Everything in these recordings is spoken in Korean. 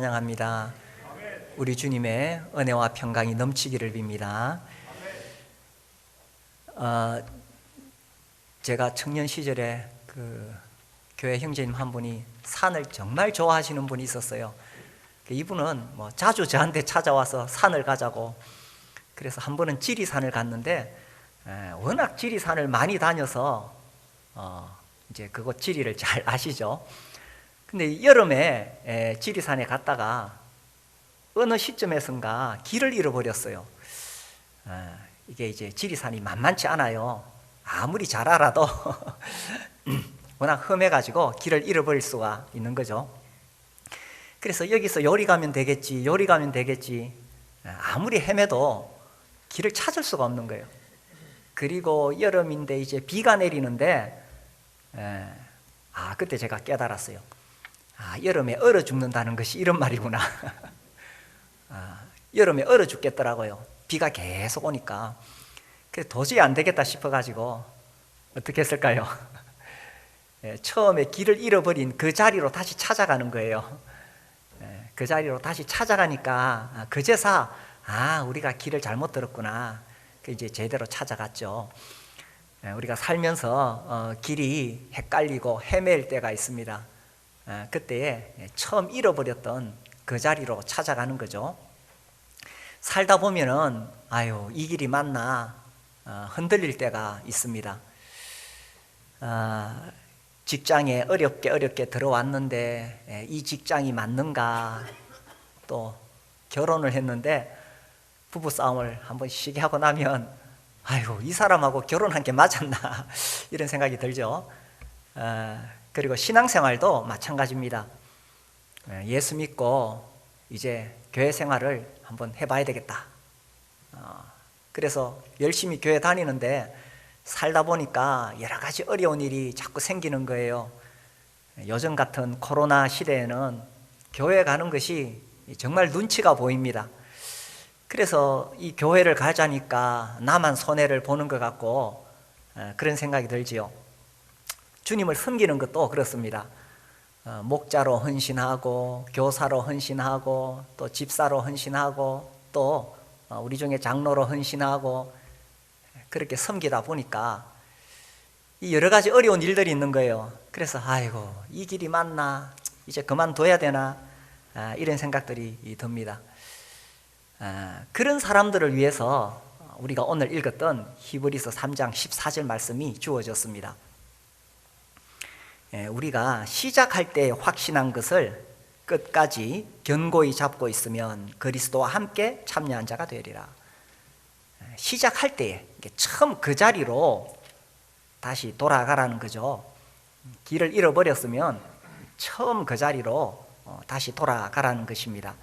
찬양합니다. 우리 주님의 은혜와 평강이 넘치기를 빕니다. 제가 청년 시절에 교회 형제님 한 분이 산을 정말 좋아하시는 분이 있었어요. 이분은 자주 저한테 찾아와서 산을 가자고, 그래서 한 번은 지리산을 갔는데 워낙 지리산을 많이 다녀서 이제 그곳 지리를 잘 아시죠. 근데 여름에 지리산에 갔다가 어느 시점에선가 길을 잃어버렸어요. 이게 이제 지리산이 만만치 않아요. 아무리 잘 알아도 워낙 험해가지고 길을 잃어버릴 수가 있는 거죠. 그래서 여기서 요리 가면 되겠지, 요리 가면 되겠지, 아무리 헤매도 길을 찾을 수가 없는 거예요. 그리고 여름인데 이제 비가 내리는데 그때 제가 깨달았어요. 여름에 얼어 죽는다는 것이 이런 말이구나. 여름에 얼어 죽겠더라고요. 비가 계속 오니까. 그래서 도저히 안 되겠다 싶어가지고 어떻게 했을까요? 처음에 길을 잃어버린 그 자리로 다시 찾아가는 거예요. 그 자리로 다시 찾아가니까 그제서 우리가 길을 잘못 들었구나. 이제 제대로 찾아갔죠. 우리가 살면서 길이 헷갈리고 헤맬 때가 있습니다. 그때 처음 잃어버렸던 그 자리로 찾아가는 거죠. 살다 보면은 이 길이 맞나 흔들릴 때가 있습니다. 직장에 어렵게 들어왔는데 이 직장이 맞는가, 또 결혼을 했는데 부부싸움을 한번 시게 하고 나면 이 사람하고 결혼한 게 맞았나 이런 생각이 들죠. 그리고 신앙생활도 마찬가지입니다. 예수 믿고 이제 교회 생활을 한번 해봐야 되겠다. 그래서 열심히 교회 다니는데 살다 보니까 여러 가지 어려운 일이 자꾸 생기는 거예요. 요즘 같은 코로나 시대에는 교회 가는 것이 정말 눈치가 보입니다. 그래서 이 교회를 가자니까 나만 손해를 보는 것 같고 그런 생각이 들지요. 주님을 섬기는 것도 그렇습니다. 목자로 헌신하고 교사로 헌신하고 또 집사로 헌신하고 또 우리 중에 장로로 헌신하고 그렇게 섬기다 보니까 이 여러 가지 어려운 일들이 있는 거예요. 그래서 이 길이 맞나, 이제 그만둬야 되나, 이런 생각들이 듭니다. 그런 사람들을 위해서 우리가 오늘 읽었던 히브리서 3장 14절 말씀이 주어졌습니다. 우리가 시작할 때 확신한 것을 끝까지 견고히 잡고 있으면 그리스도와 함께 참여한 자가 되리라. 시작할 때에 처음 그 자리로 다시 돌아가라는 거죠. 길을 잃어버렸으면 처음 그 자리로 다시 돌아가라는 것입니다.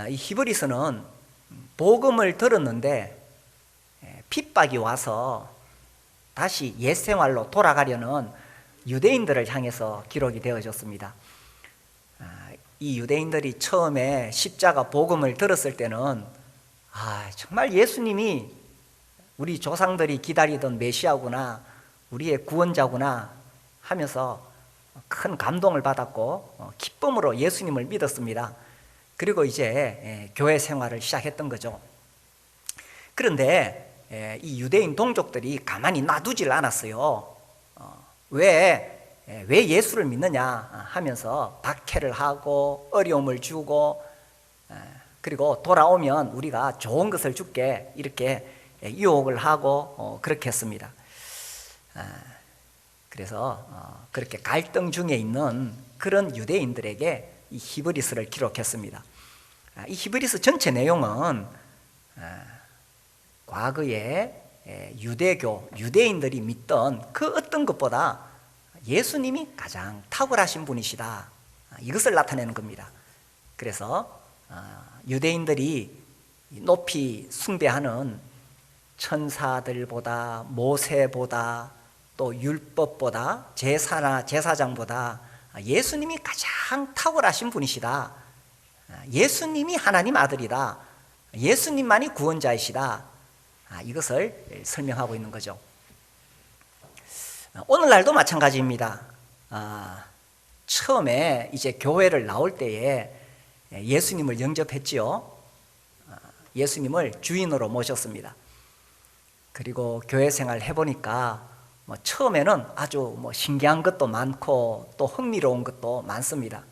이 히브리서는 복음을 들었는데 핍박이 와서 다시 옛 생활로 돌아가려는 유대인들을 향해서 기록이 되어졌습니다. 이 유대인들이 처음에 십자가 복음을 들었을 때는 정말 예수님이 우리 조상들이 기다리던 메시아구나, 우리의 구원자구나 하면서 큰 감동을 받았고 기쁨으로 예수님을 믿었습니다. 그리고 이제 교회 생활을 시작했던 거죠. 그런데 이 유대인 동족들이 가만히 놔두질 않았어요. 왜 예수를 믿느냐 하면서 박해를 하고 어려움을 주고, 그리고 돌아오면 우리가 좋은 것을 줄게 이렇게 유혹을 하고 그렇게 했습니다. 그래서 그렇게 갈등 중에 있는 그런 유대인들에게 이 히브리서를 기록했습니다. 이 히브리서 전체 내용은 과거에 유대인들이 믿던 그 어떤 것보다 예수님이 가장 탁월하신 분이시다, 이것을 나타내는 겁니다. 그래서 유대인들이 높이 숭배하는 천사들보다, 모세보다, 또 율법보다, 제사나 제사장보다 예수님이 가장 탁월하신 분이시다, 예수님이 하나님 아들이다, 예수님만이 구원자이시다, 이것을 설명하고 있는 거죠. 오늘날도 마찬가지입니다. 처음에 이제 교회를 나올 때에 예수님을 영접했지요. 예수님을 주인으로 모셨습니다. 그리고 교회 생활 해보니까 처음에는 아주 신기한 것도 많고 또 흥미로운 것도 많습니다.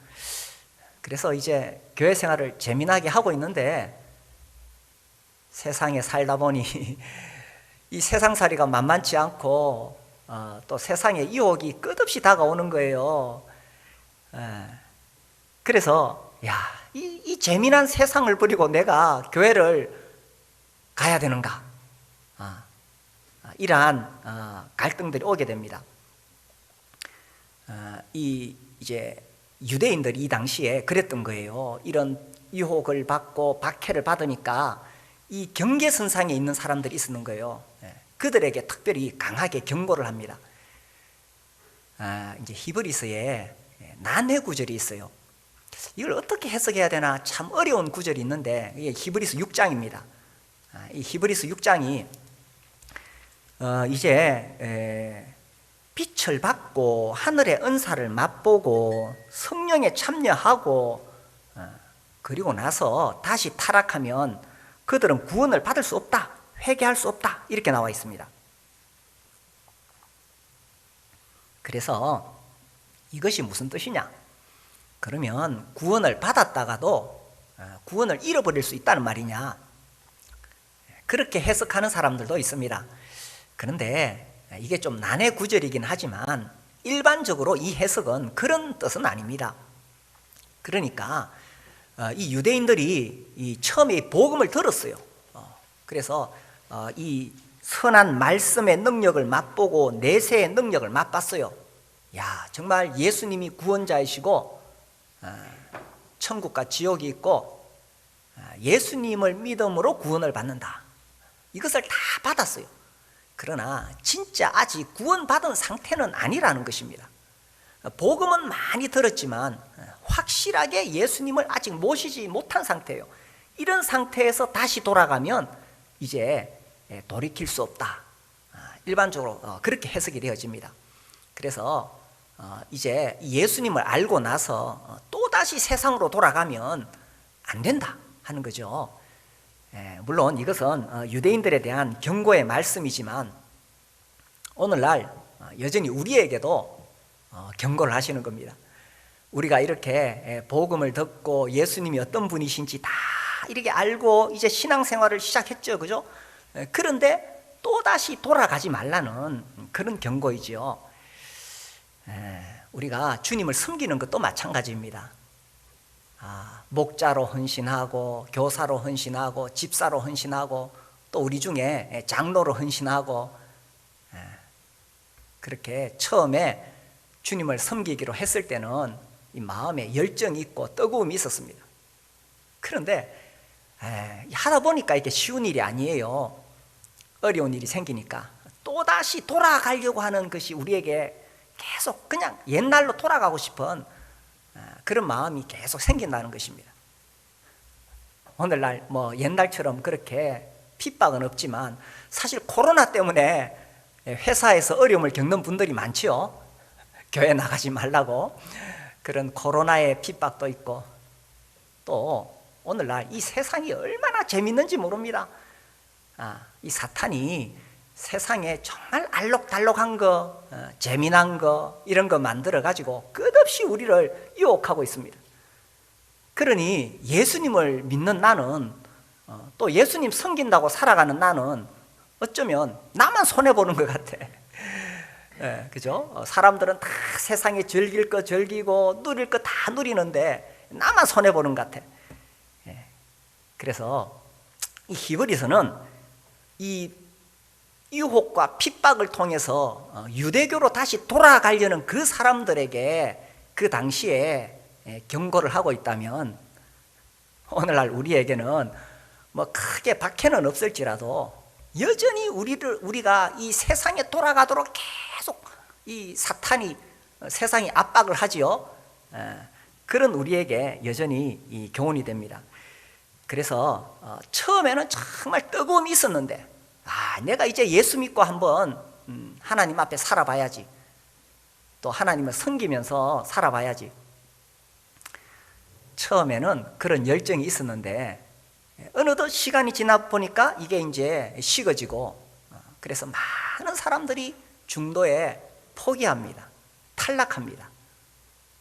그래서 이제 교회 생활을 재미나게 하고 있는데 세상에 살다 보니 이 세상살이가 만만치 않고 또 세상의 유혹이 끝없이 다가오는 거예요. 그래서 이 재미난 세상을 버리고 내가 교회를 가야 되는가? 이러한 갈등들이 오게 됩니다. 이제 유대인들이 이 당시에 그랬던 거예요. 이런 유혹을 받고 박해를 받으니까 이 경계선상에 있는 사람들이 있었는 거예요. 그들에게 특별히 강하게 경고를 합니다. 이제 히브리서에 난회 구절이 있어요. 이걸 어떻게 해석해야 되나 참 어려운 구절이 있는데 이게 히브리서 6장입니다. 이 히브리서 6장이 이제 빛을 받고 하늘의 은사를 맛보고 성령에 참여하고 그리고 나서 다시 타락하면 그들은 구원을 받을 수 없다, 회개할 수 없다, 이렇게 나와 있습니다. 그래서 이것이 무슨 뜻이냐? 그러면 구원을 받았다가도 구원을 잃어버릴 수 있다는 말이냐? 그렇게 해석하는 사람들도 있습니다. 그런데 이게 좀 난해 구절이긴 하지만 일반적으로 이 해석은 그런 뜻은 아닙니다. 그러니까 이 유대인들이 이 처음에 복음을 들었어요. 그래서 이 선한 말씀의 능력을 맛보고 내세의 능력을 맛봤어요. 정말 예수님이 구원자이시고 천국과 지옥이 있고 예수님을 믿음으로 구원을 받는다. 이것을 다 받았어요. 그러나 진짜 아직 구원받은 상태는 아니라는 것입니다. 복음은 많이 들었지만 확실하게 예수님을 아직 모시지 못한 상태예요. 이런 상태에서 다시 돌아가면 이제 돌이킬 수 없다. 일반적으로 그렇게 해석이 되어집니다. 그래서 이제 예수님을 알고 나서 또다시 세상으로 돌아가면 안 된다 하는 거죠. 물론 이것은 유대인들에 대한 경고의 말씀이지만 오늘날 여전히 우리에게도 경고를 하시는 겁니다. 우리가 이렇게 복음을 듣고 예수님이 어떤 분이신지 다 이렇게 알고 이제 신앙생활을 시작했죠, 그죠? 그런데 또다시 돌아가지 말라는 그런 경고이지요. 우리가 주님을 섬기는 것도 마찬가지입니다. 목자로 헌신하고 교사로 헌신하고 집사로 헌신하고 또 우리 중에 장로로 헌신하고 그렇게 처음에 주님을 섬기기로 했을 때는 이 마음에 열정이 있고 뜨거움이 있었습니다. 그런데 하다 보니까 이게 쉬운 일이 아니에요. 어려운 일이 생기니까 또다시 돌아가려고 하는 것이 우리에게 계속 그냥 옛날로 돌아가고 싶은 그런 마음이 계속 생긴다는 것입니다. 오늘날 옛날처럼 그렇게 핍박은 없지만 사실 코로나 때문에 회사에서 어려움을 겪는 분들이 많지요. 교회 나가지 말라고 그런 코로나의 핍박도 있고 또 오늘날 이 세상이 얼마나 재밌는지 모릅니다. 이 사탄이 세상에 정말 알록달록한 거, 재미난 거 이런 거 만들어 가지고 끝없이 우리를 유혹하고 있습니다. 그러니 예수님을 믿는 나는 또 예수님 섬긴다고 살아가는 나는 어쩌면 나만 손해보는 것 같아. 그죠? 사람들은 다 세상에 즐길 거 즐기고 누릴 거 다 누리는데 나만 손해보는 것 같아. 그래서 이 히브리서는 이 유혹과 핍박을 통해서 유대교로 다시 돌아가려는 그 사람들에게 그 당시에 경고를 하고 있다면 오늘날 우리에게는 크게 박해는 없을지라도 여전히 우리가 이 세상에 돌아가도록 계속 이 사탄이 세상이 압박을 하지요. 그런 우리에게 여전히 이 교훈이 됩니다. 그래서 처음에는 정말 뜨거움이 있었는데 내가 이제 예수 믿고 한번 하나님 앞에 살아봐야지. 또 하나님을 섬기면서 살아봐야지. 처음에는 그런 열정이 있었는데 어느덧 시간이 지나 보니까 이게 이제 식어지고, 그래서 많은 사람들이 중도에 포기합니다. 탈락합니다.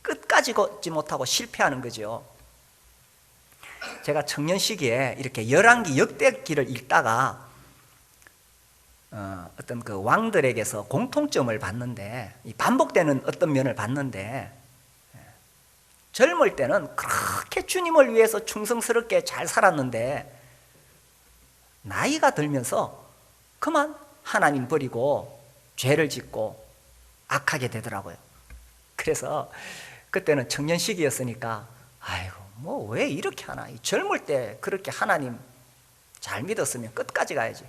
끝까지 걷지 못하고 실패하는 거죠. 제가 청년 시기에 이렇게 열왕기 역대기를 읽다가 어떤 그 왕들에게서 공통점을 봤는데, 이 반복되는 어떤 면을 봤는데, 젊을 때는 그렇게 주님을 위해서 충성스럽게 잘 살았는데 나이가 들면서 그만 하나님 버리고 죄를 짓고 악하게 되더라고요. 그래서 그때는 청년 시기였으니까 아이고 뭐 왜 이렇게 하나, 젊을 때 그렇게 하나님 잘 믿었으면 끝까지 가야지.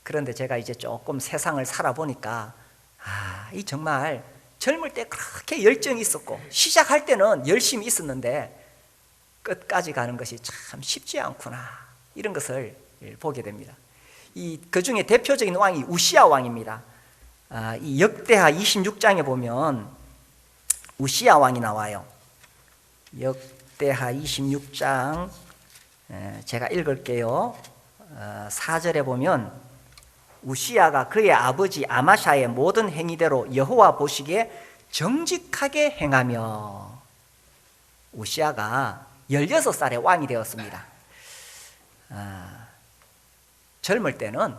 그런데 제가 이제 조금 세상을 살아보니까 이 정말 젊을 때 그렇게 열정이 있었고 시작할 때는 열심히 있었는데 끝까지 가는 것이 참 쉽지 않구나, 이런 것을 보게 됩니다. 그 중에 대표적인 왕이 우시야 왕입니다. 이 역대하 26장에 보면 우시야 왕이 나와요. 역대하 26장 제가 읽을게요. 4절에 보면 우시야가 그의 아버지 아마샤의 모든 행위대로 여호와 보시기에 정직하게 행하며, 우시야가 16살에 왕이 되었습니다. 젊을 때는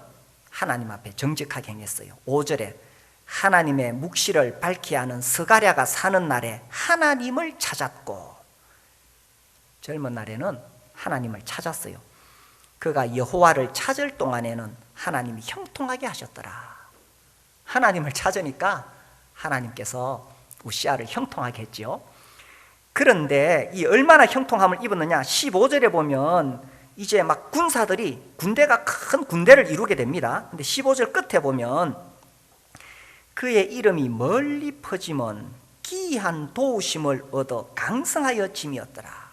하나님 앞에 정직하게 행했어요. 5절에 하나님의 묵시를 밝히 하는 스가랴가 사는 날에 하나님을 찾았고, 젊은 날에는 하나님을 찾았어요. 그가 여호와를 찾을 동안에는 하나님이 형통하게 하셨더라. 하나님을 찾으니까 하나님께서 우시야를 형통하게 했지요. 그런데 이 얼마나 형통함을 입었느냐, 15절에 보면 이제 막 군대가 큰 군대를 이루게 됩니다. 근데 15절 끝에 보면 그의 이름이 멀리 퍼지면 기이한 도우심을 얻어 강성하여 짐이었더라.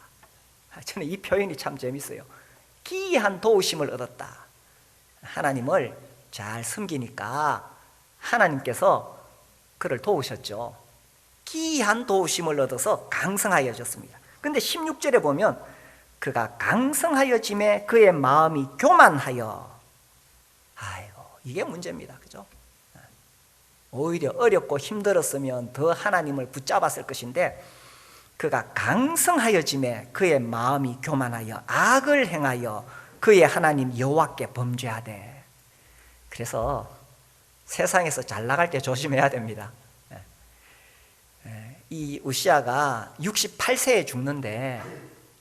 저는 이 표현이 참 재밌어요. 기이한 도우심을 얻었다. 하나님을 잘 섬기니까 하나님께서 그를 도우셨죠. 기이한 도우심을 얻어서 강성하여졌습니다. 그런데 16절에 보면 그가 강성하여짐에 그의 마음이 교만하여, 아이고 이게 문제입니다. 그죠? 오히려 어렵고 힘들었으면 더 하나님을 붙잡았을 것인데 그가 강성하여짐에 그의 마음이 교만하여 악을 행하여 그의 하나님 여호와께 범죄하되. 그래서 세상에서 잘 나갈 때 조심해야 됩니다. 이 우시야가 68세에 죽는데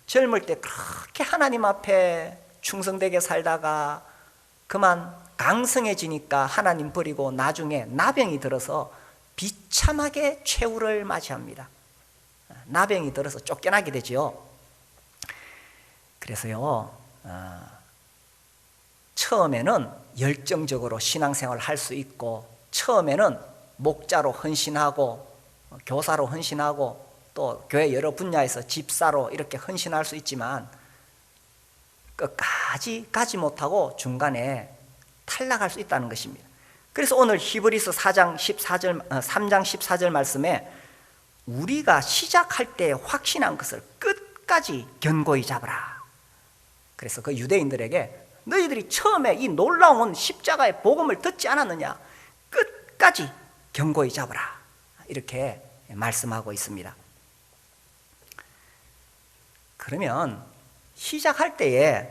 젊을 때 그렇게 하나님 앞에 충성되게 살다가 그만 강성해지니까 하나님 버리고 나중에 나병이 들어서 비참하게 최후를 맞이합니다. 나병이 들어서 쫓겨나게 되죠. 그래서요, 처음에는 열정적으로 신앙생활을 할 수 있고, 처음에는 목자로 헌신하고 교사로 헌신하고 또 교회 여러 분야에서 집사로 이렇게 헌신할 수 있지만 끝까지 가지 못하고 중간에 탈락할 수 있다는 것입니다. 그래서 오늘 히브리서 3장 14절 말씀에 우리가 시작할 때 확신한 것을 끝까지 견고히 잡으라. 그래서 그 유대인들에게 너희들이 처음에 이 놀라운 십자가의 복음을 듣지 않았느냐, 끝까지 견고히 잡으라, 이렇게 말씀하고 있습니다. 그러면 시작할 때에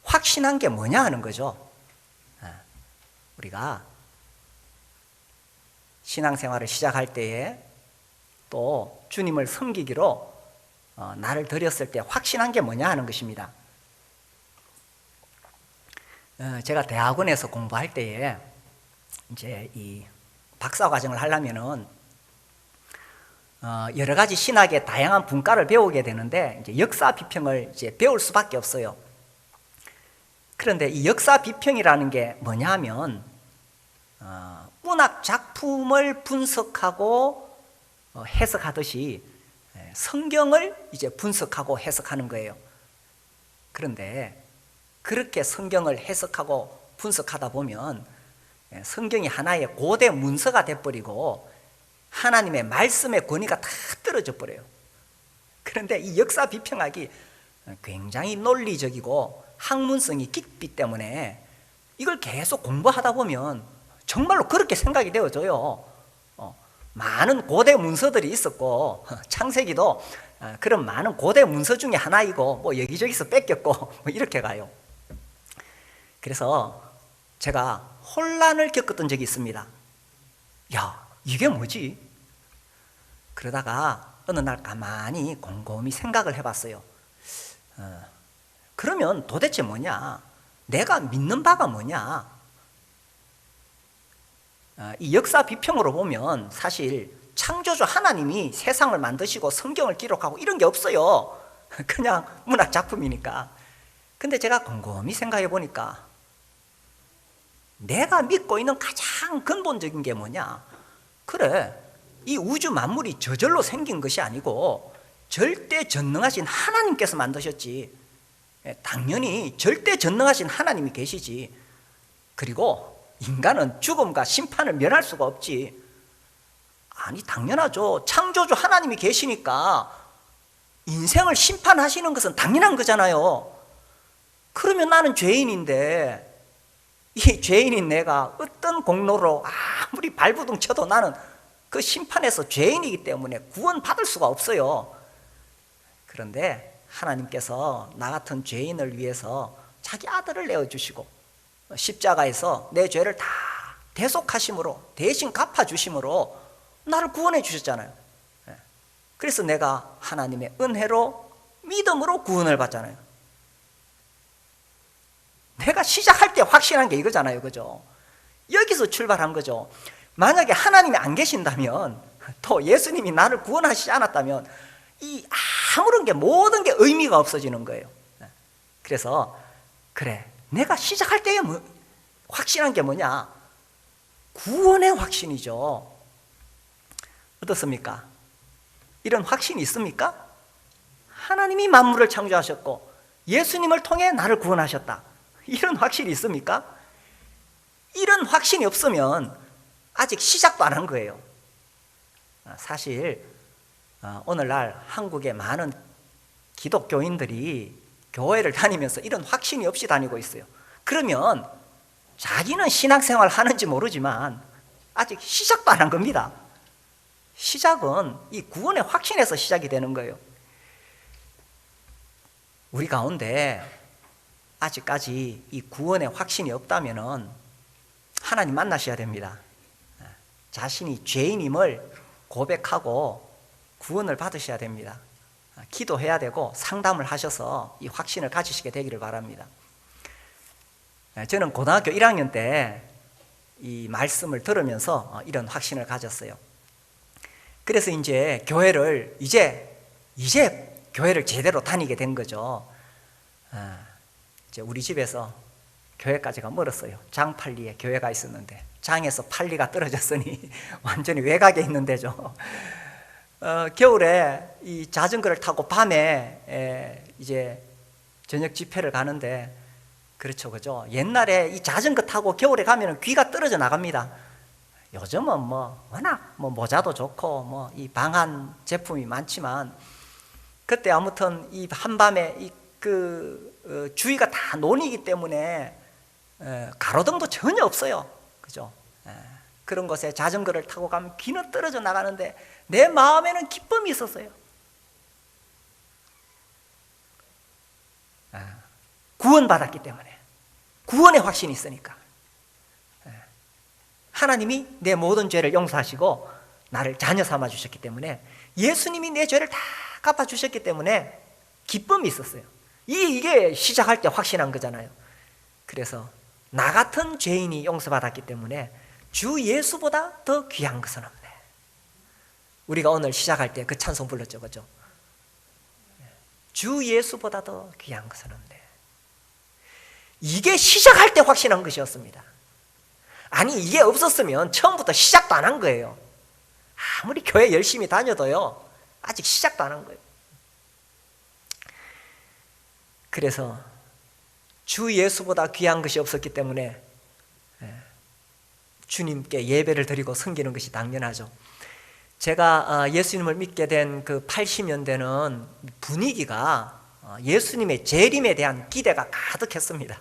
확신한 게 뭐냐 하는 거죠. 우리가 신앙생활을 시작할 때에 또 주님을 섬기기로 나를 드렸을 때 확신한 게 뭐냐 하는 것입니다. 제가 대학원에서 공부할 때에 이제 이 박사 과정을 하려면은 여러 가지 신학의 다양한 분과를 배우게 되는데 이제 역사 비평을 이제 배울 수밖에 없어요. 그런데 이 역사 비평이라는 게 뭐냐면 문학 작품을 분석하고 해석하듯이 성경을 이제 분석하고 해석하는 거예요. 그런데 그렇게 성경을 해석하고 분석하다 보면 성경이 하나의 고대 문서가 돼버리고 하나님의 말씀의 권위가 다 떨어져 버려요. 그런데 이 역사 비평학이 굉장히 논리적이고 학문성이 깊기 때문에 이걸 계속 공부하다 보면 정말로 그렇게 생각이 되어져요. 많은 고대 문서들이 있었고 창세기도 그런 많은 고대 문서 중에 하나이고 뭐 여기저기서 뺏겼고 뭐 이렇게 가요. 그래서 제가 혼란을 겪었던 적이 있습니다. 야, 이게 뭐지? 그러다가 어느 날 가만히 곰곰이 생각을 해봤어요. 그러면 도대체 뭐냐? 내가 믿는 바가 뭐냐? 이 역사 비평으로 보면 사실 창조주 하나님이 세상을 만드시고 성경을 기록하고 이런 게 없어요. 그냥 문학 작품이니까. 근데 제가 곰곰이 생각해 보니까 내가 믿고 있는 가장 근본적인 게 뭐냐? 그래, 이 우주 만물이 저절로 생긴 것이 아니고 절대 전능하신 하나님께서 만드셨지. 당연히 절대 전능하신 하나님이 계시지. 그리고 인간은 죽음과 심판을 면할 수가 없지. 아니, 당연하죠. 창조주 하나님이 계시니까 인생을 심판하시는 것은 당연한 거잖아요. 그러면 나는 죄인인데 이 죄인인 내가 어떤 공로로 아무리 발부둥 쳐도 나는 그 심판에서 죄인이기 때문에 구원받을 수가 없어요. 그런데 하나님께서 나 같은 죄인을 위해서 자기 아들을 내어주시고 십자가에서 내 죄를 다 대속하심으로 대신 갚아주심으로 나를 구원해 주셨잖아요. 그래서 내가 하나님의 은혜로 믿음으로 구원을 받잖아요. 내가 시작할 때 확신한 게 이거잖아요. 그죠? 여기서 출발한 거죠. 만약에 하나님이 안 계신다면, 또 예수님이 나를 구원하시지 않았다면 이 아무런 게 모든 게 의미가 없어지는 거예요. 그래서 그래, 내가 시작할 때에 확신한 게 뭐냐? 구원의 확신이죠. 어떻습니까? 이런 확신이 있습니까? 하나님이 만물을 창조하셨고 예수님을 통해 나를 구원하셨다. 이런 확신이 있습니까? 이런 확신이 없으면 아직 시작도 안 한 거예요. 사실 오늘날 한국의 많은 기독교인들이 교회를 다니면서 이런 확신이 없이 다니고 있어요. 그러면 자기는 신앙생활 하는지 모르지만 아직 시작도 안 한 겁니다. 시작은 이 구원의 확신에서 시작이 되는 거예요. 우리 가운데 아직까지 이 구원의 확신이 없다면 하나님 만나셔야 됩니다. 자신이 죄인임을 고백하고 구원을 받으셔야 됩니다. 기도해야 되고 상담을 하셔서 이 확신을 가지시게 되기를 바랍니다. 저는 고등학교 1학년 때 이 말씀을 들으면서 이런 확신을 가졌어요. 그래서 이제 교회를 이제 교회를 제대로 다니게 된 거죠. 이제 우리 집에서 교회까지가 멀었어요. 장팔리에 교회가 있었는데 장에서 팔리가 떨어졌으니 완전히 외곽에 있는 데죠. 겨울에 이 자전거를 타고 밤에 이제 저녁 집회를 가는데 그렇죠, 그죠? 옛날에 이 자전거 타고 겨울에 가면 귀가 떨어져 나갑니다. 요즘은 뭐 워낙 뭐 모자도 좋고 뭐 이 방한 제품이 많지만 그때 아무튼 이 한밤에 주위가 다 논이기 때문에 가로등도 전혀 없어요, 그죠? 그런 곳에 자전거를 타고 가면 귀는 떨어져 나가는데 내 마음에는 기쁨이 있었어요. 구원받았기 때문에, 구원의 확신이 있으니까. 하나님이 내 모든 죄를 용서하시고 나를 자녀 삼아 주셨기 때문에, 예수님이 내 죄를 다 갚아 주셨기 때문에 기쁨이 있었어요. 이게 시작할 때 확신한 거잖아요. 그래서 나 같은 죄인이 용서받았기 때문에 주 예수보다 더 귀한 것은 없네. 우리가 오늘 시작할 때 그 찬송 불렀죠, 그죠? 주 예수보다 더 귀한 것은 없네. 이게 시작할 때 확신한 것이었습니다. 아니, 이게 없었으면 처음부터 시작도 안 한 거예요. 아무리 교회 열심히 다녀도요, 아직 시작도 안 한 거예요. 그래서 주 예수보다 귀한 것이 없었기 때문에 주님께 예배를 드리고 섬기는 것이 당연하죠. 제가 예수님을 믿게 된 그 80년대는 분위기가 예수님의 재림에 대한 기대가 가득했습니다.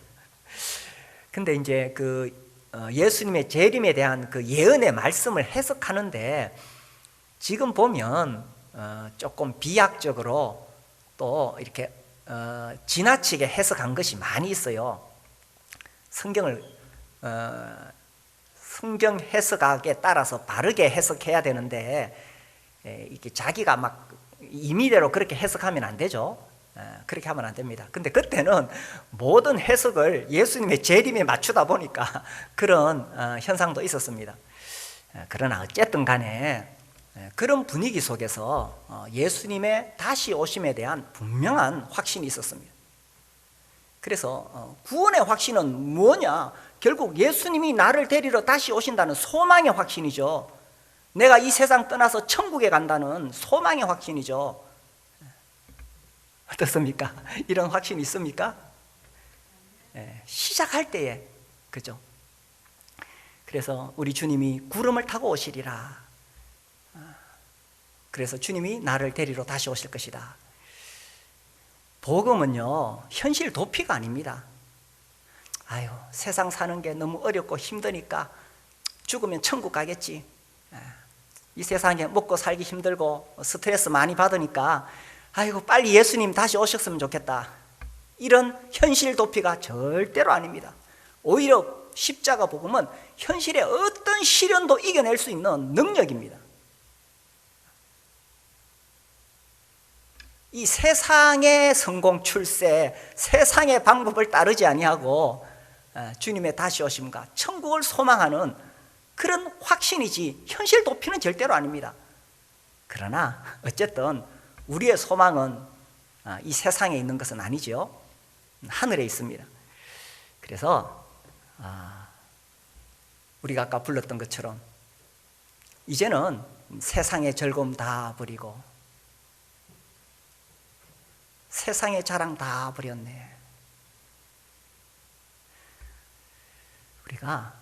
근데 이제 예수님의 재림에 대한 그 예언의 말씀을 해석하는데 지금 보면 조금 비약적으로 또 이렇게 지나치게 해석한 것이 많이 있어요. 성경 해석학에 따라서 바르게 해석해야 되는데 이게 자기가 막 임의대로 그렇게 해석하면 안 되죠. 그렇게 하면 안 됩니다. 근데 그때는 모든 해석을 예수님의 재림에 맞추다 보니까 그런 현상도 있었습니다. 그러나 어쨌든 간에 그런 분위기 속에서 예수님의 다시 오심에 대한 분명한 확신이 있었습니다. 그래서 구원의 확신은 뭐냐? 결국 예수님이 나를 데리러 다시 오신다는 소망의 확신이죠. 내가 이 세상 떠나서 천국에 간다는 소망의 확신이죠. 어떻습니까? 이런 확신이 있습니까? 시작할 때에, 그죠? 그래서 우리 주님이 구름을 타고 오시리라. 그래서 주님이 나를 데리러 다시 오실 것이다. 복음은요, 현실 도피가 아닙니다. 아유, 세상 사는 게 너무 어렵고 힘드니까 죽으면 천국 가겠지. 이 세상에 먹고 살기 힘들고 스트레스 많이 받으니까 아이고 빨리 예수님 다시 오셨으면 좋겠다. 이런 현실 도피가 절대로 아닙니다. 오히려 십자가 복음은 현실의 어떤 시련도 이겨낼 수 있는 능력입니다. 이 세상의 성공 출세, 세상의 방법을 따르지 아니하고 주님의 다시 오심과 천국을 소망하는 그런 확신이지 현실 도피는 절대로 아닙니다. 그러나 어쨌든 우리의 소망은 이 세상에 있는 것은 아니죠. 하늘에 있습니다. 그래서 우리가 아까 불렀던 것처럼 이제는 세상의 즐거움 다 버리고 세상의 자랑 다 버렸네. 우리가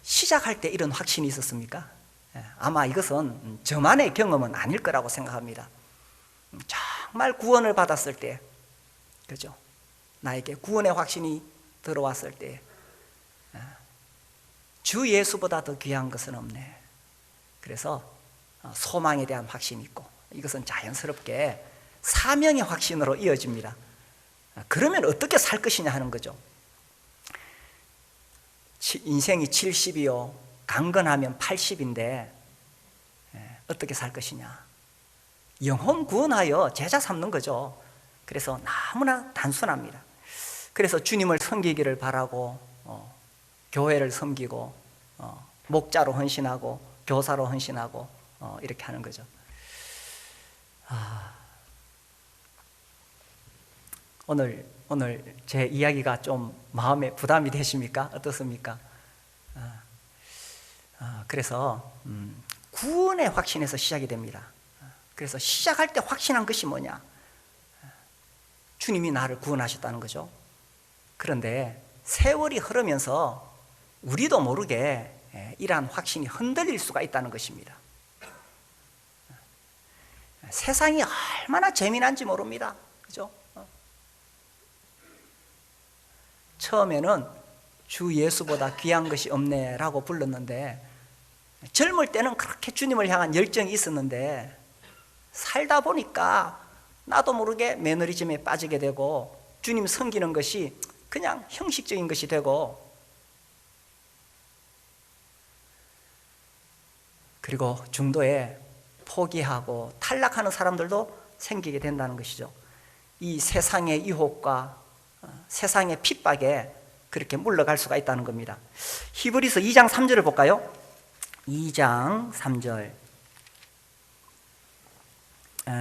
시작할 때 이런 확신이 있었습니까? 아마 이것은 저만의 경험은 아닐 거라고 생각합니다. 정말 구원을 받았을 때, 그죠? 나에게 구원의 확신이 들어왔을 때, 주 예수보다 더 귀한 것은 없네. 그래서 소망에 대한 확신이 있고, 이것은 자연스럽게 사명의 확신으로 이어집니다. 그러면 어떻게 살 것이냐 하는 거죠. 인생이 70이요, 강건하면 80인데 어떻게 살 것이냐. 영혼 구원하여 제자 삼는 거죠. 그래서 너무나 단순합니다. 그래서 주님을 섬기기를 바라고 교회를 섬기고 목자로 헌신하고 교사로 헌신하고 이렇게 하는 거죠. 오늘 제 이야기가 좀 마음에 부담이 되십니까? 어떻습니까? 그래서 구원의 확신에서 시작이 됩니다. 그래서 시작할 때 확신한 것이 뭐냐? 주님이 나를 구원하셨다는 거죠. 그런데 세월이 흐르면서 우리도 모르게 이러한 확신이 흔들릴 수가 있다는 것입니다. 세상이 얼마나 재미난지 모릅니다. 그죠? 처음에는 주 예수보다 귀한 것이 없네라고 불렀는데 젊을 때는 그렇게 주님을 향한 열정이 있었는데 살다 보니까 나도 모르게 매너리즘에 빠지게 되고 주님 섬기는 것이 그냥 형식적인 것이 되고 그리고 중도에 포기하고 탈락하는 사람들도 생기게 된다는 것이죠. 이 세상의 유혹과 세상의 핍박에 그렇게 물러갈 수가 있다는 겁니다. 히브리서 2장 3절을 볼까요? 2장 3절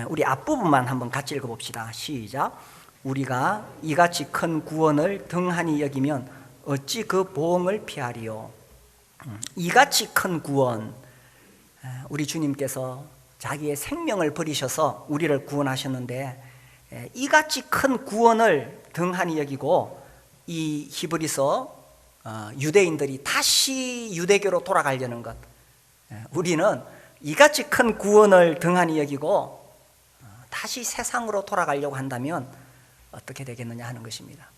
우리 앞부분만 한번 같이 읽어봅시다. 시작. 우리가 이같이 큰 구원을 등한히 여기면 어찌 그 보응을 피하리요. 이같이 큰 구원, 우리 주님께서 자기의 생명을 버리셔서 우리를 구원하셨는데 이같이 큰 구원을 등한히 여기고 이 히브리서 유대인들이 다시 유대교로 돌아가려는 것, 우리는 이같이 큰 구원을 등한히 여기고 다시 세상으로 돌아가려고 한다면 어떻게 되겠느냐 하는 것입니다.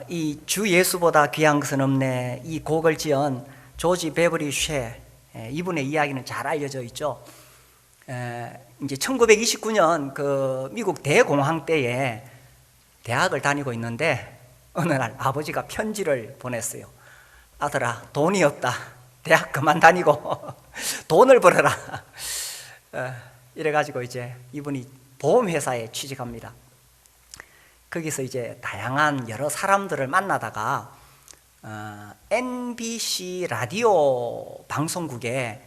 이 주 예수보다 귀한 것은 없네, 이 곡을 지은 조지 베버리 쉐, 이분의 이야기는 잘 알려져 있죠. 이제 1929년 그 미국 대공황 때에 대학을 다니고 있는데 어느 날 아버지가 편지를 보냈어요. 아들아, 돈이 없다. 대학 그만 다니고 돈을 벌어라. 이래가지고 이제 이분이 보험회사에 취직합니다. 거기서 이제 다양한 여러 사람들을 만나다가 NBC 라디오 방송국에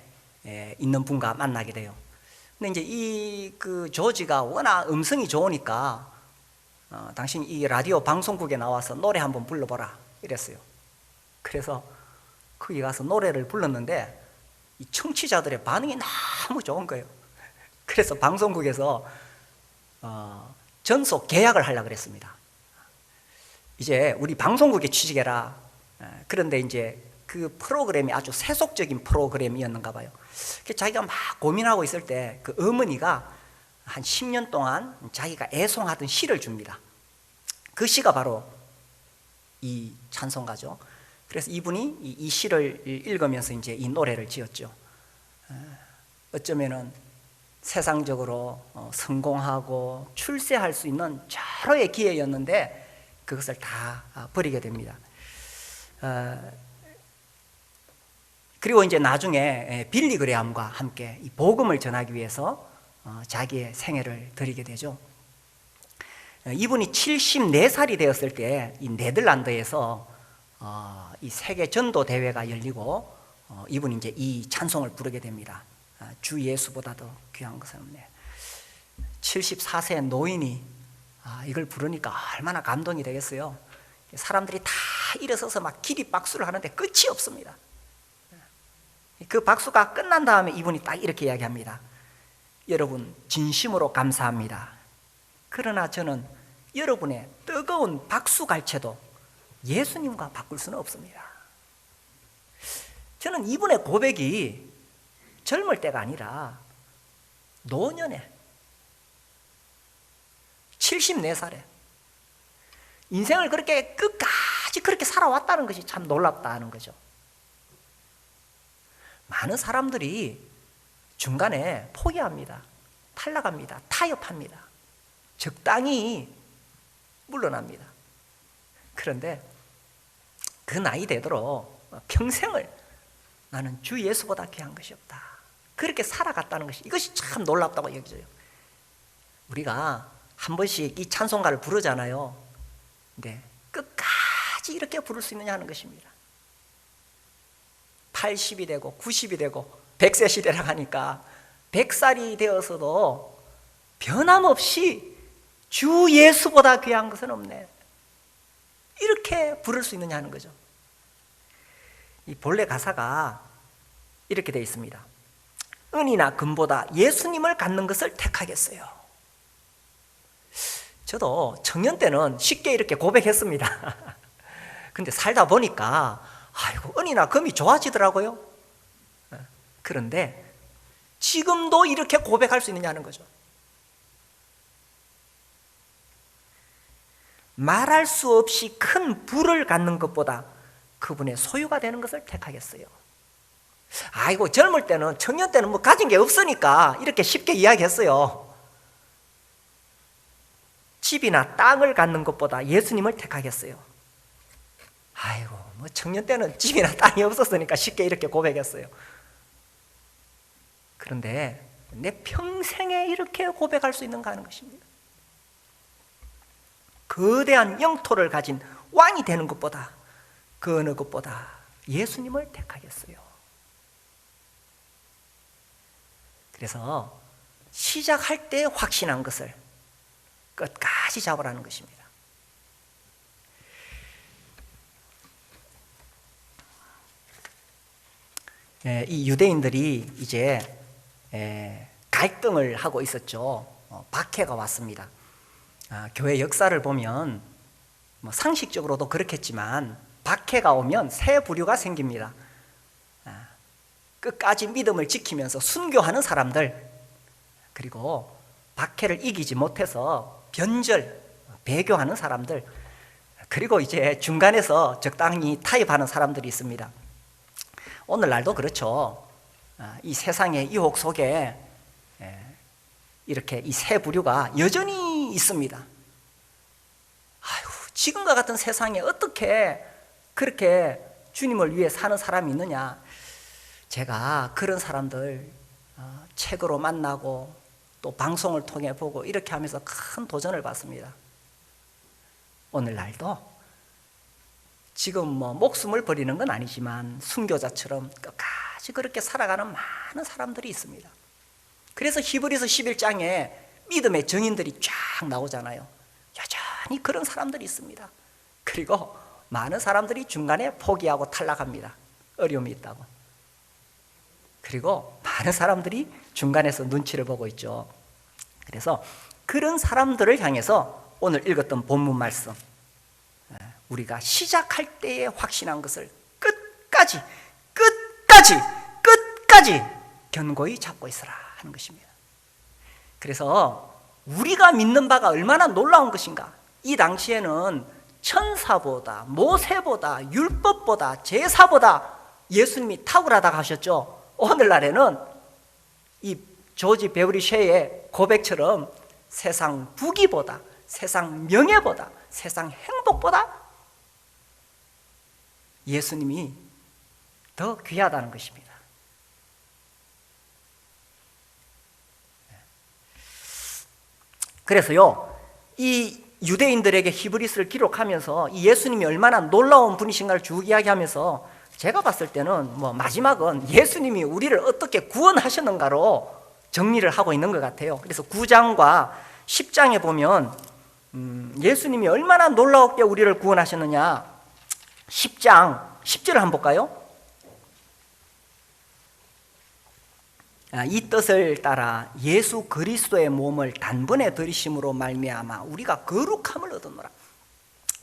있는 분과 만나게 돼요. 근데 이제 그 조지가 워낙 음성이 좋으니까 당신 이 라디오 방송국에 나와서 노래 한번 불러보라 이랬어요. 그래서 거기 가서 노래를 불렀는데 이 청취자들의 반응이 너무 좋은 거예요. 그래서 방송국에서 전속 계약을 하려고 그랬습니다. 이제 우리 방송국에 취직해라. 그런데 이제 그 프로그램이 아주 세속적인 프로그램이었는가 봐요. 자기가 막 고민하고 있을 때 그 어머니가 한 10년 동안 자기가 애송하던 시를 줍니다. 그 시가 바로 이 찬송가죠. 그래서 이분이 이 시를 읽으면서 이제 이 노래를 지었죠. 어쩌면은 세상적으로 성공하고 출세할 수 있는 절호의 기회였는데 그것을 다 버리게 됩니다. 그리고 이제 나중에 빌리 그레함과 함께 이 복음을 전하기 위해서 자기의 생애를 드리게 되죠. 이분이 74살이 되었을 때 이 네덜란드에서 이 세계 전도 대회가 열리고 이분이 이제 이 찬송을 부르게 됩니다. 주 예수보다도 귀한 것은 없네. 74세 노인이 이걸 부르니까 얼마나 감동이 되겠어요. 사람들이 다 일어서서 막 기립박수를 하는데 끝이 없습니다. 그 박수가 끝난 다음에 이분이 딱 이렇게 이야기합니다. 여러분, 진심으로 감사합니다. 그러나 저는 여러분의 뜨거운 박수갈채도 예수님과 바꿀 수는 없습니다. 저는 이분의 고백이 젊을 때가 아니라 노년에 74살에 인생을 그렇게 끝까지 그렇게 살아왔다는 것이 참 놀랍다는 거죠. 많은 사람들이 중간에 포기합니다. 탈락합니다. 타협합니다. 적당히 물러납니다. 그런데 그 나이 되도록 평생을 나는 주 예수보다 귀한 것이 없다, 그렇게 살아갔다는 것이, 이것이 참 놀랍다고 여겨져요. 우리가 한 번씩 이 찬송가를 부르잖아요. 근데 끝까지 이렇게 부를 수 있느냐 하는 것입니다. 80이 되고 90이 되고 100세 시대라 하니까 100살이 되어서도 변함없이 주 예수보다 귀한 것은 없네, 이렇게 부를 수 있느냐 하는 거죠. 이 본래 가사가 이렇게 되어 있습니다. 은이나 금보다 예수님을 갖는 것을 택하겠어요. 저도 청년 때는 쉽게 이렇게 고백했습니다. 근데 살다 보니까 아이고, 은이나 금이 좋아지더라고요. 그런데 지금도 이렇게 고백할 수 있느냐는 거죠. 말할 수 없이 큰 부를 갖는 것보다 그분의 소유가 되는 것을 택하겠어요. 아이고, 젊을 때는, 청년 때는 뭐 가진 게 없으니까 이렇게 쉽게 이야기했어요. 집이나 땅을 갖는 것보다 예수님을 택하겠어요. 아이고, 뭐 청년 때는 집이나 땅이 없었으니까 쉽게 이렇게 고백했어요. 그런데 내 평생에 이렇게 고백할 수 있는가 하는 것입니다. 거대한 영토를 가진 왕이 되는 것보다, 그 어느 것보다 예수님을 택하겠어요. 그래서 시작할 때 확신한 것을 끝까지 잡으라는 것입니다. 이 유대인들이 이제 갈등을 하고 있었죠. 박해가 왔습니다. 교회 역사를 보면 뭐 상식적으로도 그렇겠지만 박해가 오면 새 부류가 생깁니다. 끝까지 믿음을 지키면서 순교하는 사람들, 그리고 박해를 이기지 못해서 변절, 배교하는 사람들, 그리고 이제 중간에서 적당히 타협하는 사람들이 있습니다. 오늘날도 그렇죠. 이 세상의 유혹 속에 이렇게 이 세 부류가 여전히 있습니다. 아유, 지금과 같은 세상에 어떻게 그렇게 주님을 위해 사는 사람이 있느냐. 제가 그런 사람들 책으로 만나고 또 방송을 통해 보고 이렇게 하면서 큰 도전을 받습니다. 오늘날도 지금 목숨을 버리는 건 아니지만 순교자처럼 끝까지 그렇게 살아가는 많은 사람들이 있습니다. 그래서 히브리서 11장에 믿음의 증인들이 쫙 나오잖아요. 여전히 그런 사람들이 있습니다. 그리고 많은 사람들이 중간에 포기하고 탈락합니다. 어려움이 있다고. 그리고 많은 사람들이 중간에서 눈치를 보고 있죠. 그래서 그런 사람들을 향해서 오늘 읽었던 본문 말씀, 우리가 시작할 때에 확신한 것을 끝까지 견고히 잡고 있으라 하는 것입니다. 그래서 우리가 믿는 바가 얼마나 놀라운 것인가. 이 당시에는 천사보다 모세보다 율법보다 제사보다 예수님이 탁월하다고 하셨죠. 오늘날에는 이 조지 베버리 쉐의 고백처럼 세상 부귀보다, 세상 명예보다, 세상 행복보다 예수님이 더 귀하다는 것입니다. 그래서요, 이 유대인들에게 히브리스를 기록하면서 이 예수님이 얼마나 놀라운 분이신가를 쭉 이야기하면서 제가 봤을 때는 마지막은 예수님이 우리를 어떻게 구원하셨는가로 정리를 하고 있는 것 같아요. 그래서 9장과 10장에 보면 예수님이 얼마나 놀라웠게 우리를 구원하셨느냐. 10장 10절을 한번 볼까요? 이 뜻을 따라 예수 그리스도의 몸을 단번에 들이심으로 말미암아 우리가 거룩함을 얻었노라.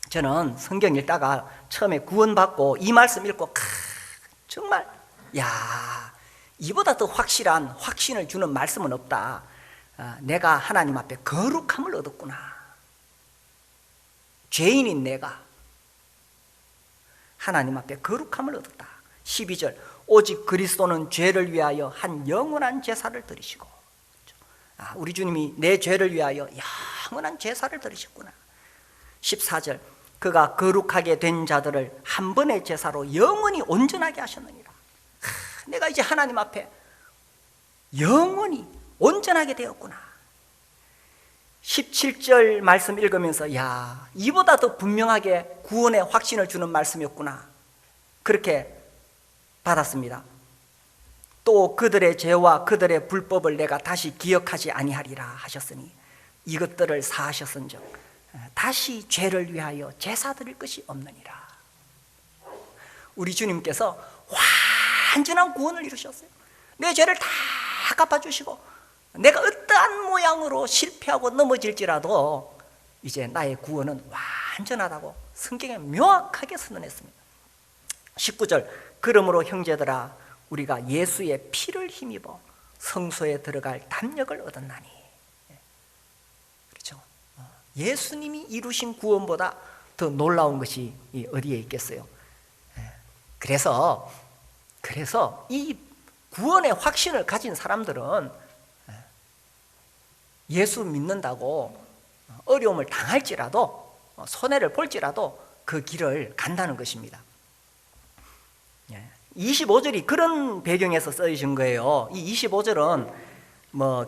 저는 성경 읽다가 처음에 구원받고 이 말씀 읽고 정말 이보다 더 확실한 확신을 주는 말씀은 없다. 내가 하나님 앞에 거룩함을 얻었구나. 죄인인 내가 하나님 앞에 거룩함을 얻었다. 12절 오직 그리스도는 죄를 위하여 한 영원한 제사를 드리시고, 우리 주님이 내 죄를 위하여 영원한 제사를 드리셨구나. 14절 그가 거룩하게 된 자들을 한 번의 제사로 영원히 온전하게 하셨느니라. 내가 이제 하나님 앞에 영원히 온전하게 되었구나. 17절 말씀 읽으면서 이보다 더 분명하게 구원의 확신을 주는 말씀이었구나. 그렇게 받았습니다. 또 그들의 죄와 그들의 불법을 내가 다시 기억하지 아니하리라 하셨으니 이것들을 사하셨은즉 다시 죄를 위하여 제사 드릴 것이 없느니라. 우리 주님께서 완전한 구원을 이루셨어요. 내 죄를 다 갚아주시고 내가 어떠한 모양으로 실패하고 넘어질지라도 이제 나의 구원은 완전하다고 성경에 명확하게 선언했습니다. 19절 그러므로 형제들아 우리가 예수의 피를 힘입어 성소에 들어갈 담력을 얻었나니. 그렇죠? 예수님이 이루신 구원보다 더 놀라운 것이 어디에 있겠어요? 그래서 이 구원의 확신을 가진 사람들은 예수 믿는다고 어려움을 당할지라도 손해를 볼지라도 그 길을 간다는 것입니다. 25절이 그런 배경에서 써주신 거예요. 이 25절은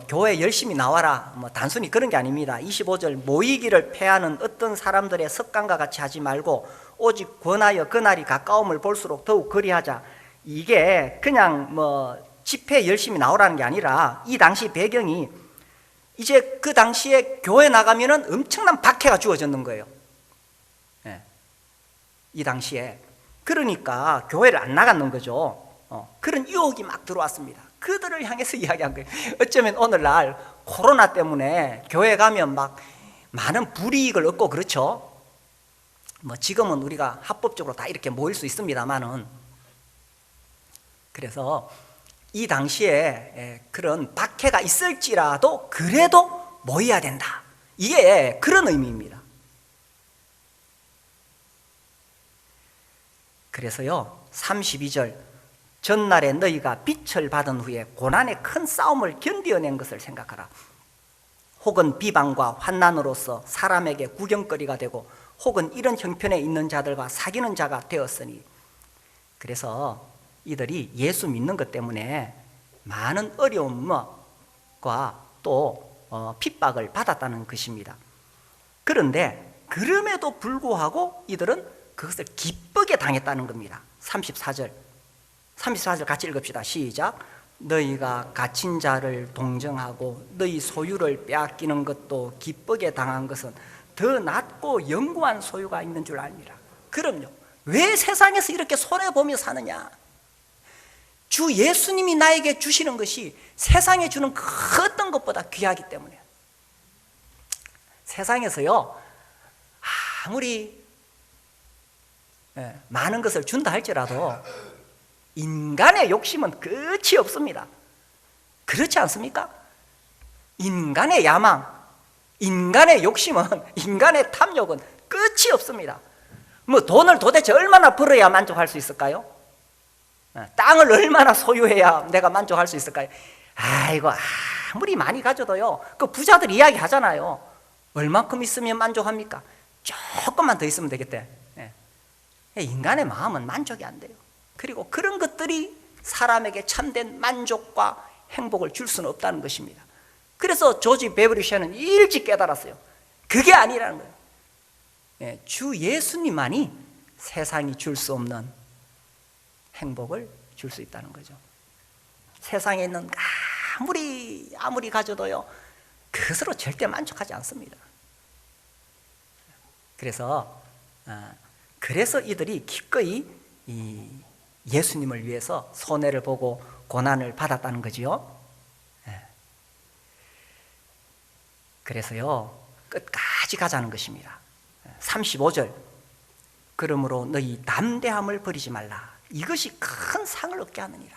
교회 열심히 나와라 단순히 그런 게 아닙니다. 25절 모이기를 패하는 어떤 사람들의 습관과 같이 하지 말고 오직 권하여 그날이 가까움을 볼수록 더욱 그리하자. 이게 그냥 집회 열심히 나오라는 게 아니라 이 당시 배경이 이제 그 당시에 교회 나가면은 엄청난 박해가 주어졌는 거예요. 이 당시에. 그러니까 교회를 안 나갔는 거죠. 그런 유혹이 막 들어왔습니다. 그들을 향해서 이야기한 거예요. 어쩌면 오늘날 코로나 때문에 교회 가면 막 많은 불이익을 얻고 그렇죠. 뭐 지금은 우리가 합법적으로 다 이렇게 모일 수 있습니다만은, 그래서 이 당시에 그런 박해가 있을지라도 그래도 모여야 된다, 이게 그런 의미입니다. 그래서요 32절, 전날에 너희가 빛을 받은 후에 고난의 큰 싸움을 견디어낸 것을 생각하라. 혹은 비방과 환난으로서 사람에게 구경거리가 되고 혹은 이런 형편에 있는 자들과 사귀는 자가 되었으니, 그래서 이들이 예수 믿는 것 때문에 많은 어려움과 또 핍박을 받았다는 것입니다. 그런데 그럼에도 불구하고 이들은 그것을 기쁘게 당했다는 겁니다. 34절 같이 읽읍시다. 시작. 너희가 갇힌 자를 동정하고 너희 소유를 빼앗기는 것도 기쁘게 당한 것은 더 낫고 영구한 소유가 있는 줄 압니다. 그럼요, 왜 세상에서 이렇게 손해보며 사느냐? 주 예수님이 나에게 주시는 것이 세상에 주는 그 어떤 것보다 귀하기 때문에. 세상에서요 아무리 많은 것을 준다 할지라도 인간의 욕심은 끝이 없습니다. 그렇지 않습니까? 인간의 야망, 인간의 욕심은, 인간의 탐욕은 끝이 없습니다. 뭐 돈을 도대체 얼마나 벌어야 만족할 수 있을까요? 땅을 얼마나 소유해야 내가 만족할 수 있을까요? 아이고, 아무리 많이 가져도요, 그 부자들 이야기 하잖아요. 얼만큼 있으면 만족합니까? 조금만 더 있으면 되겠대. 인간의 마음은 만족이 안 돼요. 그리고 그런 것들이 사람에게 참된 만족과 행복을 줄 수는 없다는 것입니다. 그래서 조지 베브리샤는 일찍 깨달았어요. 그게 아니라는 거예요. 주 예수님만이 세상이 줄 수 없는 행복을 줄 수 있다는 거죠. 세상에 있는 아무리 가져도요, 그것으로 절대 만족하지 않습니다. 그래서 이들이 기꺼이 이 예수님을 위해서 손해를 보고 고난을 받았다는 거지요. 그래서요 끝까지 가자는 것입니다. 35절, 그러므로 너희 담대함을 버리지 말라. 이것이 큰 상을 얻게 하느니라.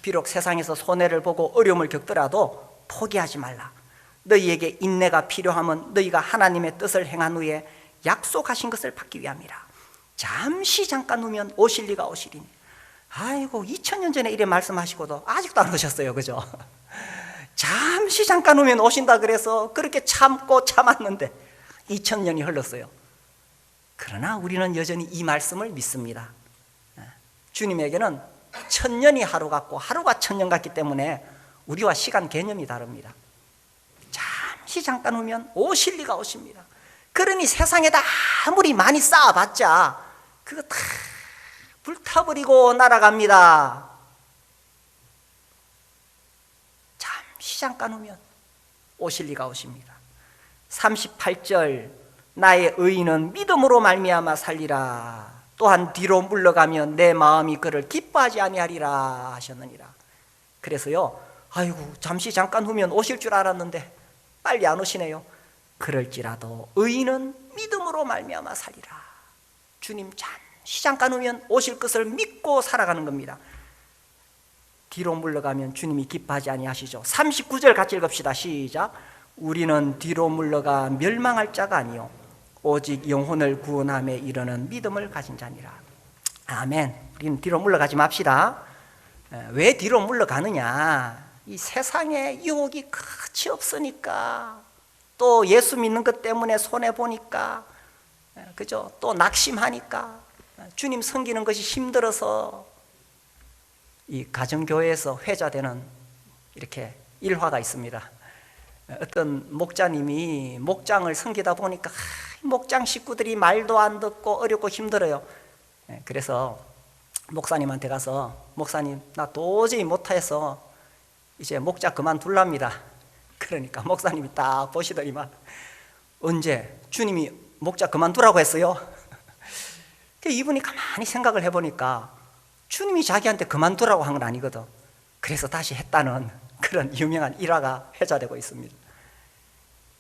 비록 세상에서 손해를 보고 어려움을 겪더라도 포기하지 말라. 너희에게 인내가 필요하면 너희가 하나님의 뜻을 행한 후에 약속하신 것을 받기 위함이라. 잠시 잠깐 후면 오실 리가 오시리니. 아이고, 2000년 전에 이래 말씀하시고도 아직도 안 오셨어요, 그죠? 잠시 잠깐 후면 오신다 그래서 그렇게 참고 참았는데 2000년이 흘렀어요. 그러나 우리는 여전히 이 말씀을 믿습니다. 주님에게는 1000년이 하루 같고 하루가 1000년 같기 때문에 우리와 시간 개념이 다릅니다. 잠시 잠깐 후면 오실 리가 오십니다. 그러니 세상에다 아무리 많이 쌓아봤자 그거 다 불타버리고 날아갑니다. 잠시 잠깐 후면 오실 리가 오십니다. 38절, 나의 의인은 믿음으로 말미암아 살리라. 또한 뒤로 물러가면 내 마음이 그를 기뻐하지 아니하리라 하셨느니라. 그래서요, 아이고, 잠시 잠깐 후면 오실 줄 알았는데 빨리 안 오시네요. 그럴지라도 의인은 믿음으로 말미암아 살리라. 주님 잠시 잠깐 후면 오실 것을 믿고 살아가는 겁니다. 뒤로 물러가면 주님이 기뻐하지 아니하시죠. 39절 같이 읽읍시다. 시작. 우리는 뒤로 물러가 멸망할 자가 아니요 오직 영혼을 구원함에 이르는 믿음을 가진 자니라. 아멘. 우리는 뒤로 물러가지 맙시다. 왜 뒤로 물러가느냐? 이 세상에 유혹이 끝이 없으니까, 또 예수 믿는 것 때문에 손해보니까, 그죠? 또 낙심하니까, 주님 섬기는 것이 힘들어서 이 가정교회에서 회자되는 이렇게 일화가 있습니다. 어떤 목자님이 목장을 섬기다 보니까 목장 식구들이 말도 안 듣고 어렵고 힘들어요. 그래서 목사님한테 가서, 목사님, 나 도저히 못해서 이제 목자 그만둘랍니다. 그러니까 목사님이 딱 보시더니만, 언제 주님이 목자 그만두라고 했어요? 이분이 가만히 생각을 해보니까 주님이 자기한테 그만두라고 한 건 아니거든. 그래서 다시 했다는 그런 유명한 일화가 회자되고 있습니다.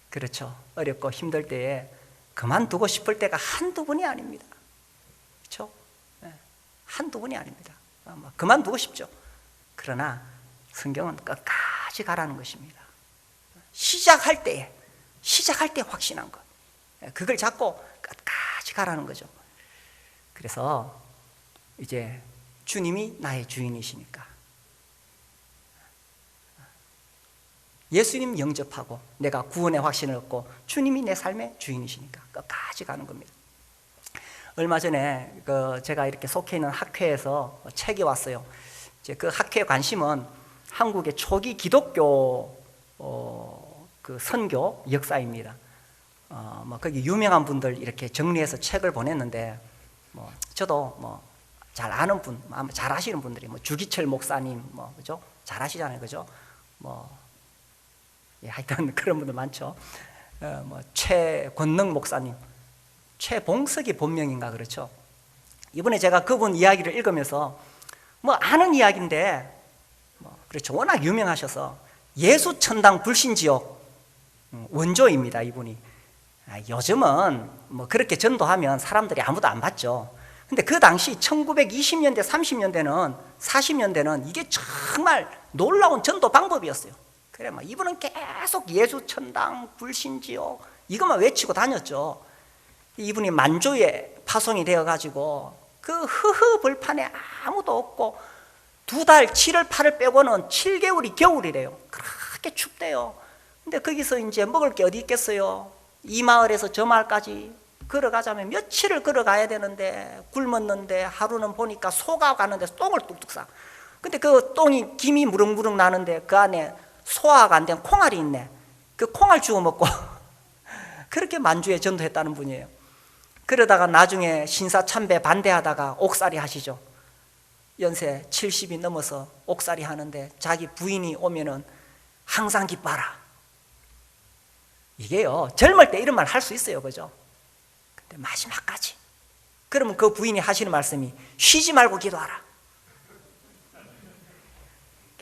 그렇죠. 어렵고 힘들 때에 그만두고 싶을 때가 한두 번이 아닙니다. 그렇죠? 한두 번이 아닙니다. 그만두고 싶죠. 그러나 성경은 끝까지 가라는 것입니다. 시작할 때 확신한 것, 그걸 잡고 끝까지 가라는 거죠. 그래서 이제 주님이 나의 주인이시니까 예수님 영접하고 내가 구원의 확신을 얻고 주님이 내 삶의 주인이시니까 끝까지 가는 겁니다. 얼마 전에 제가 이렇게 속해 있는 학회에서 책이 왔어요. 이제 그 학회의 관심은 한국의 초기 기독교 그 선교 역사입니다. 거기 유명한 분들 이렇게 정리해서 책을 보냈는데, 저도 잘 아는 분, 아마 잘 아시는 분들이 주기철 목사님, 그죠? 잘 아시잖아요, 그죠? 하여튼 그런 분들 많죠. 최권능 목사님, 최봉석이 본명인가 그렇죠? 이번에 제가 그분 이야기를 읽으면서 아는 이야기인데, 그렇죠. 워낙 유명하셔서 예수천당 불신지옥 원조입니다, 이분이. 요즘은 그렇게 전도하면 사람들이 아무도 안 받죠. 근데 그 당시 1920년대, 30년대는, 40년대는 이게 정말 놀라운 전도 방법이었어요. 그래, 이분은 계속 예수천당 불신지옥 이것만 외치고 다녔죠. 이분이 만주에 파송이 되어가지고 그 허허벌판에 아무도 없고 2달, 7월, 8월 빼고는 7개월이 겨울이래요. 그렇게 춥대요. 근데 거기서 이제 먹을 게 어디 있겠어요? 이 마을에서 저 마을까지 걸어가자면 며칠을 걸어가야 되는데, 굶었는데 하루는 보니까 소가 가는데 똥을 뚝뚝 싸. 근데 그 똥이 김이 무릉무릉 나는데 그 안에 소화가 안 된 콩알이 있네. 그 콩알 주워 먹고 그렇게 만주에 전도했다는 분이에요. 그러다가 나중에 신사참배 반대하다가 옥살이 하시죠. 연세 70이 넘어서 옥살이 하는데 자기 부인이 오면은 항상 기뻐하라. 이게요, 젊을 때 이런 말 할 수 있어요, 그죠? 근데 마지막까지, 그러면 그 부인이 하시는 말씀이 쉬지 말고 기도하라.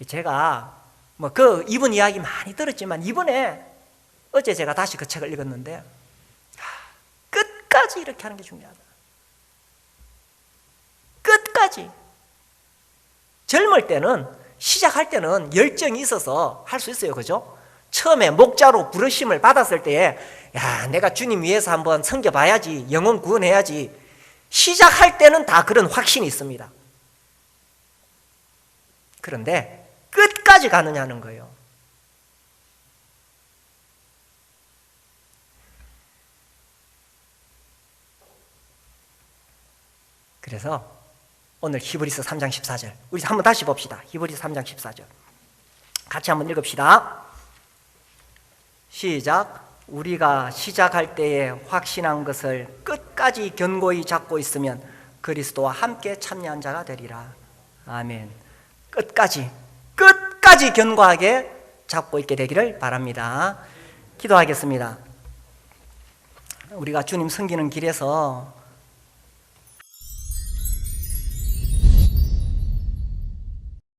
제가 이분 이야기 많이 들었지만 이번에 어제 제가 다시 그 책을 읽었는데 끝까지 이렇게 하는 게 중요하다. 끝까지. 젊을 때는, 시작할 때는 열정이 있어서 할 수 있어요, 그죠? 처음에 목자로 부르심을 받았을 때에 내가 주님 위해서 한번 섬겨봐야지, 영혼 구원해야지, 시작할 때는 다 그런 확신이 있습니다. 그런데 끝까지 가느냐는 거예요. 그래서 오늘 히브리서 3장 14절 우리 한번 다시 봅시다. 히브리서 3장 14절 같이 한번 읽읍시다. 시작. 우리가 시작할 때에 확신한 것을 끝까지 견고히 잡고 있으면 그리스도와 함께 참여한 자가 되리라. 아멘. 끝까지 견고하게 잡고 있게 되기를 바랍니다. 기도하겠습니다. 우리가 주님 섬기는 길에서